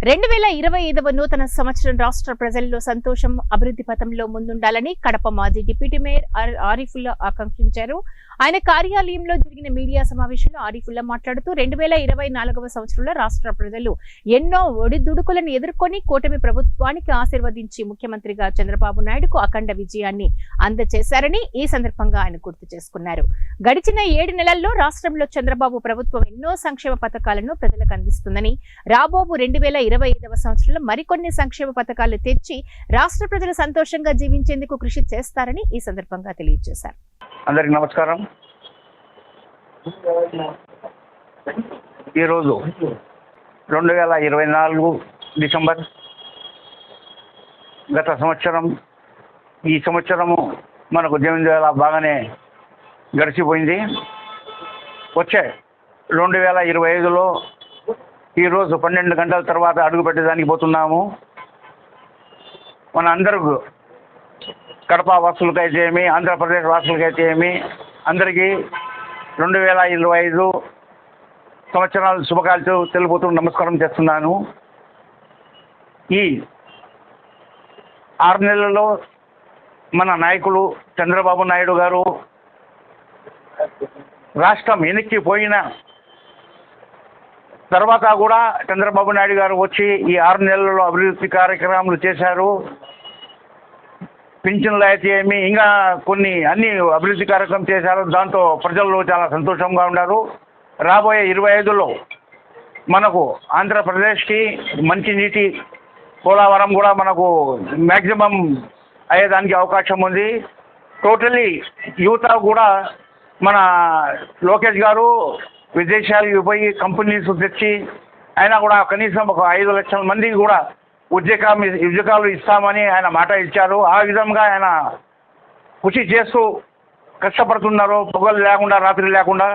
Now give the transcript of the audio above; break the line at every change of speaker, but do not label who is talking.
2025వ నూతన సంవత్సరం రాష్ట్ర ప్రజల్లో సంతోషం, అభివృద్ధి పథంలో ముందుండాలని కడప మాజీ డిప్యూటీ మేయర్ ఆరిఫుల్లా ఆకాంక్షించారు. ఆయన కార్యాలయంలో జరిగిన మీడియా సమావేశంలో ఆరిఫుల్లా మాట్లాడుతూ 2024వ సంవత్సరంలో రాష్ట్ర ప్రజలు ఎన్నో ఒడిదుడుకులను ఎదుర్కొని కూటమి ప్రభుత్వానికి ఆశీర్వదించి ముఖ్యమంత్రిగా చంద్రబాబు నాయుడుకు అఖండ విజయాన్ని అందజేశారని ఈ సందర్భంగా ఆయన గుర్తు చేసుకున్నారు. గడిచిన 7 నెలల్లో రాష్ట్రంలో చంద్రబాబు ప్రభుత్వం ఎన్నో సంక్షేమ పథకాలను ప్రజలకు అందిస్తుందని, రాబోబు 2025వ సంవత్సరంలో మరికొన్ని సంక్షేమ పథకాలు తెచ్చి రాష్ట్ర ప్రజలు సంతోషంగా జీవించేందుకు కృషి చేస్తారని ఈ సందర్భంగా తెలియజేశారు.
అందరికి నమస్కారం. ఈరోజు 2024 డిసెంబర్. గత సంవత్సరం ఈ సంవత్సరము మనకు జీవన బాగానే గడిచిపోయింది. వచ్చే 2025లో ఈరోజు 12 గంటల తర్వాత అడుగు పెట్టడానికి పోతున్నాము. మన అందరూ కడప వాసులకైతే ఏమి, ఆంధ్రప్రదేశ్ వాసులకైతే ఏమి, అందరికీ 2025 సంవత్సరాల శుభాకాంక్షలు తెలుపుతూ నమస్కారం చేస్తున్నాను. ఈ 6 నెలల్లో మన నాయకులు చంద్రబాబు నాయుడు గారు రాష్ట్రం వెనక్కిపోయిన తర్వాత కూడా చంద్రబాబు నాయుడు గారు వచ్చి ఈ 6 నెలల్లో అభివృద్ధి కార్యక్రమాలు చేశారు. పింఛన్లు అయితే ఏమి, ఇంకా కొన్ని అన్ని అభివృద్ధి కార్యక్రమం చేశారు. దాంతో ప్రజలు చాలా సంతోషంగా ఉన్నారు. రాబోయే 25లో మనకు ఆంధ్రప్రదేశ్కి మంచినీటి పోలవరం కూడా మనకు మ్యాక్సిమం అయ్యేదానికి అవకాశం ఉంది. టోటలీ యువత కూడా మన లోకేష్ గారు విదేశాలకు పోయి కంపెనీస్ తెచ్చి అయినా కూడా కనీసం ఒక 5 లక్షల మందికి కూడా ఉద్యోగాలు ఇస్తామని ఆయన మాట ఇచ్చారు. ఆ విధంగా ఆయన కృషి చేస్తూ కష్టపడుతున్నారు, పొగలు లేకుండా రాత్రి లేకుండా.